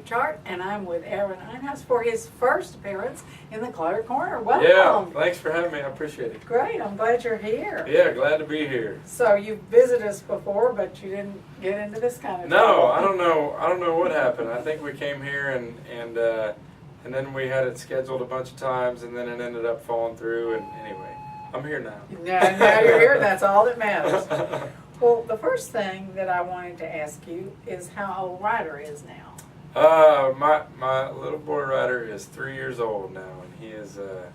Chart, and I'm with Einhouse for his first appearance in the Clutter Corner. Welcome. Yeah, thanks for having me. I appreciate it. Great. I'm glad you're here. Yeah, glad to be here. So you've visited us before, but you didn't get into this kind of No, trouble. I don't know what happened. I think we came here and then we had it scheduled a bunch of times, and then it ended up falling through. And anyway, I'm here now. Now you're here. That's all that matters. Well, the first thing that I wanted to ask you is how old Ryder is now. My little boy Ryder is 3 years old now, and he is a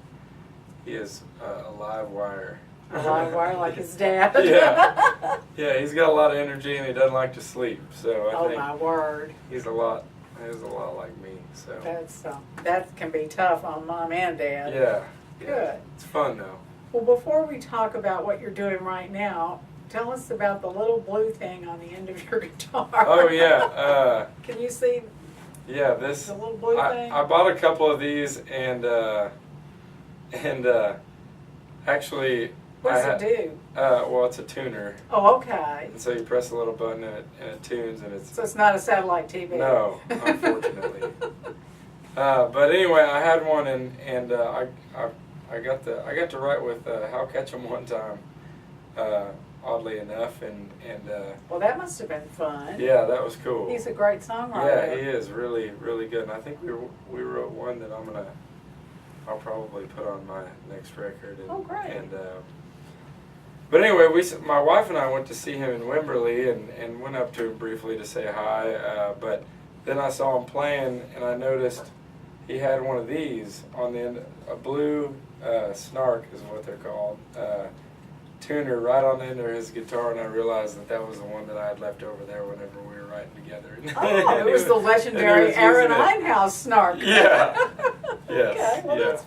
live wire. A live wire like his dad. Yeah, yeah. He's got a lot of energy, and he doesn't like to sleep. So I think my word. He's a lot like me. So that can be tough on mom and dad. Yeah. Good. It's fun though. Well, before we talk about what you're doing right now, tell us about the little blue thing on the end of your guitar. Oh yeah. Can you see? Yeah, the little blue thing. I bought a couple of these and actually. What does it do? Well, it's a tuner. Oh, okay. And so you press a little button and it tunes, and it's. So it's not a satellite TV. No, unfortunately. But anyway, I had one, and I got to write with Hal Ketchum one time. Oddly enough, and well, that must have been fun. Yeah, that was cool. He's a great songwriter. Yeah, he is really good, and I think we wrote one that I'll probably put on my next record. And, oh, great. And but anyway, my wife and I went to see him in Wimberley and went up to him briefly to say hi. But then I saw him playing, and I noticed he had one of these on the end, a blue snark is what they're called. Tuner right on the end of his guitar, and I realized that was the one that I had left over there whenever we were writing together. Oh, it was the legendary Aaron Einhouse snark. Yeah. Yes. Okay, well yeah. That's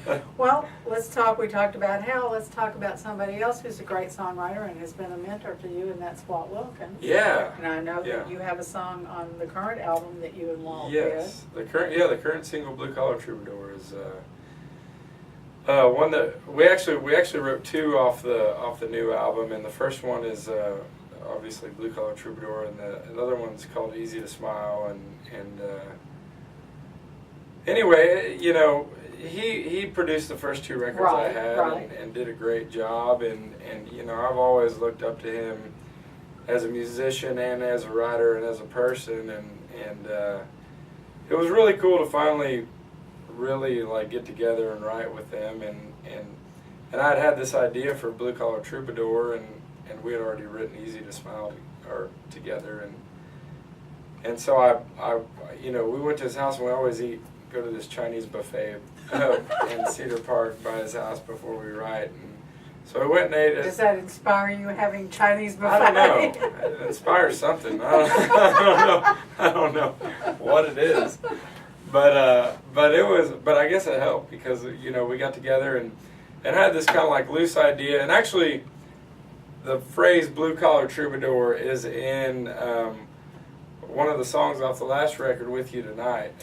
fun. Well, let's talk. We talked about Hal. Let's talk about somebody else who's a great songwriter and has been a mentor to you, and that's Walt Wilkins. Yeah. And I know that you have a song on the current album that you and Walt did. Yes. The current single, Blue Collar Troubadour, is. One that we actually wrote two off the new album, and the first one is obviously Blue Collar Troubadour, and another one's called Easy to Smile, and anyway, you know, he produced the first two records I had, and did a great job, and you know, I've always looked up to him as a musician and as a writer and as a person, and it was really cool to finally really like get together and write with them, and I'd had this idea for Blue Collar Troubadour, and we had already written Easy to Smile together, and so I you know, we went to his house, and we always go to this Chinese buffet in Cedar Park by his house before we write, and so we went and ate it. Does that inspire you having Chinese buffet? I don't know. It inspires something. I don't know what it is. But I guess it helped because, you know, we got together and had this kind of like loose idea, and actually the phrase Blue Collar Troubadour is in one of the songs off the last record, With You Tonight.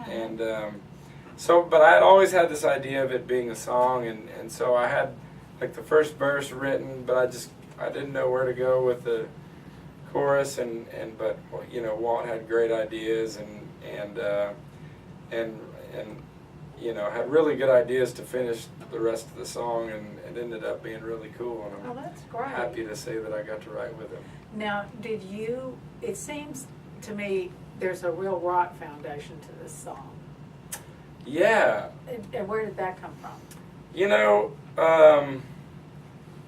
And but I had always had this idea of it being a song, and so I had like the first verse written, but I didn't know where to go with the chorus, but you know, Walt had great ideas and you know, had really good ideas to finish the rest of the song, and it ended up being really cool, and that's great. Happy to say that I got to write with him. Now, it seems to me there's a real rock foundation to this song. Yeah. And where did that come from? You know,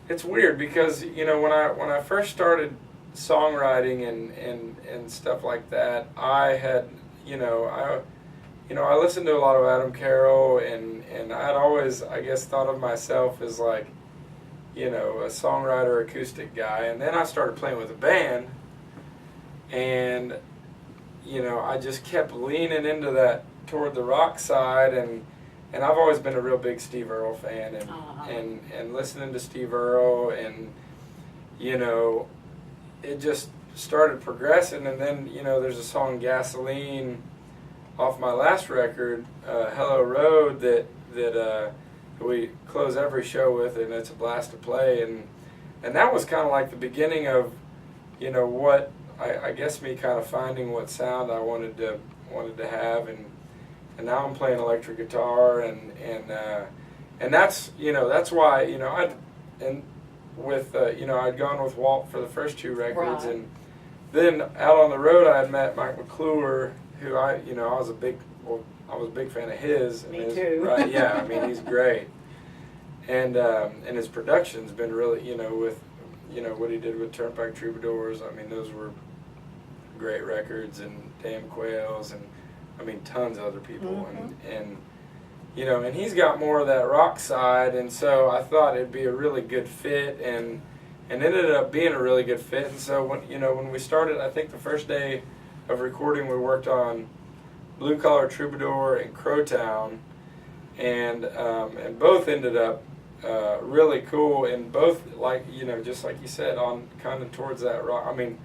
it's weird because, you know, when I first started songwriting and stuff like that, I had, I listened to a lot of Adam Carroll, and I'd always, I guess, thought of myself as like, you know, a songwriter, acoustic guy. And then I started playing with a band, and, you know, I just kept leaning into that toward the rock side, and I've always been a real big Steve Earle fan, and listening to Steve Earle, and, you know, it just started progressing. And then, you know, there's a song Gasoline off my last record, Hello Road, that we close every show with, and it's a blast to play. And that was kind of like the beginning of, you know, what I guess me kind of finding what sound I wanted to have, and now I'm playing electric guitar, and that's, you know, that's why, you know, you know, I'd gone with Walt for the first 2 records, Right. and then out on the road I had met Mike McClure, who I was a big fan of his. Me and too. Right, yeah, I mean, he's great. And his production's been really, you know, with, you know, what he did with Turnpike Troubadours, I mean, those were great records, and Damn Quails, and I mean, tons of other people. Mm-hmm. And you know, and he's got more of that rock side, and so I thought it'd be a really good fit, and it ended up being a really good fit. And so when we started, I think the first day of recording, we worked on Blue Collar Troubadour and Crowtown, and both ended up really cool, and both, like, you know, just like you said, on kind of towards that rock. I mean,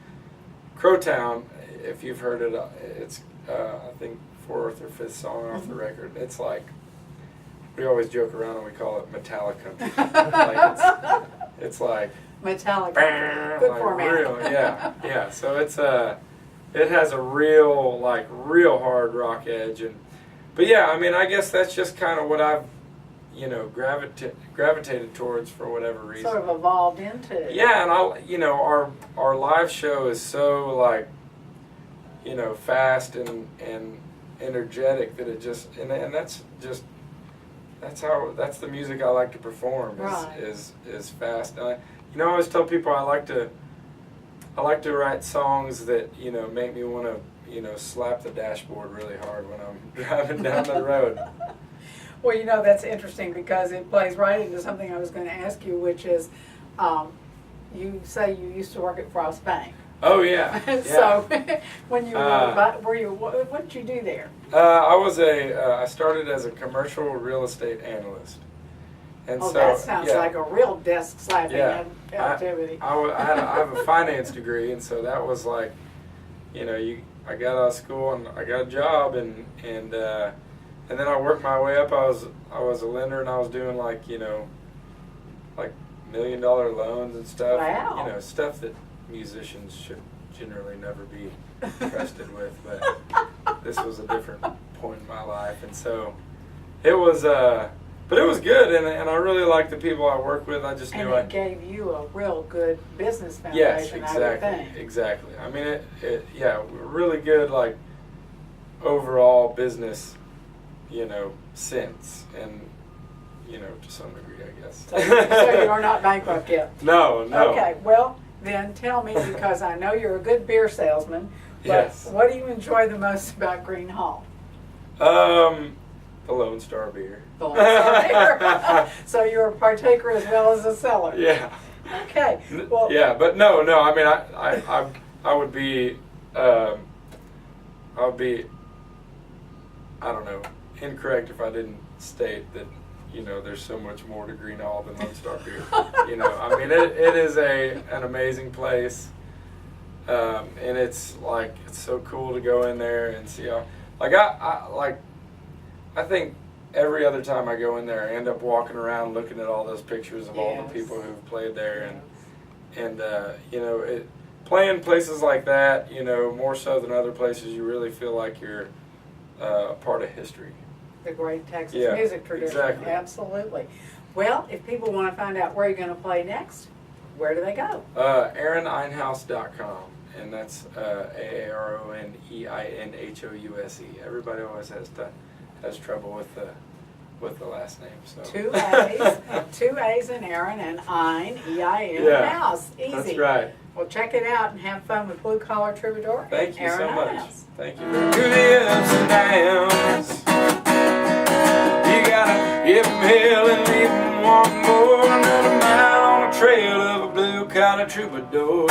Crowtown, if you've heard it, it's I think 4th or 5th song off the record. It's like, we always joke around and we call it Metallic country. Like it's like Metallic. Good like format. real, yeah. So it's it has a real hard rock edge, but yeah, I mean, I guess that's just kind of what I've, you know, gravitated towards for whatever reason. Sort of evolved into. Yeah, and you know, our live show is so, like, you know, fast and energetic that it just, and that's the music I like to perform, Right. is fast. And you know, I always tell people I like to write songs that, you know, make me want to, you know, slap the dashboard really hard when I'm driving down the road. Well, you know, that's interesting because it plays right into something I was going to ask you, which is, you say you used to work at Frost Bank. Oh yeah. So when you what did you do there? I started as a commercial real estate analyst. And Oh, so, that sounds yeah. like a real desk slapping Yeah. activity. I have a finance degree, and so that was like, you know, I got out of school and I got a job, and then I worked my way up. I was a lender, and I was doing, like, you know, like $1 million loans and stuff. Wow. You know, stuff that musicians should generally never be trusted with. But this was a different point in my life, and so it was. But it was good, and I really liked the people I worked with. I just And knew it gave you a real good business Yes, foundation, I would exactly, think. exactly. I mean, yeah, really good, like, overall business, you know, sense, and, you know, to some degree, I guess. So you are not bankrupt yet. No. Okay, well, then tell me, because I know you're a good beer salesman, but Yes. what do you enjoy the most about Green Hall? The Lone Star beer. The Lone Star beer. So you're a partaker as well as a seller. Yeah. Okay. Well, Yeah, but no. I mean, I would be, I don't know, incorrect if I didn't state that, you know, there's so much more to Green Hall than Lone Star beer. You know, I mean, it is an amazing place, and it's like, it's so cool to go in there and see how, like, I think every other time I go in there, I end up walking around looking at all those pictures of all the people who've played there, and you know, playing places like that, you know, more so than other places, you really feel like you're a part of history. the great Texas Yeah, music tradition. exactly. Absolutely. Well, if people want to find out where you're going to play next, where do they go? AaronEinhouse.com, and that's AaronEinhouse. Everybody always has trouble with the last name. So 2 A's, 2 A's in Aaron, and Ein, E-I-N, Yeah, House. Easy. That's right. Well, check it out and have fun with Blue Collar Troubadour. Thank you Aaron so much. Einhouse. Thank you. Through the ups and downs, you gotta give them hell and leave them one more. Another mile on the trail of a blue collar troubadour.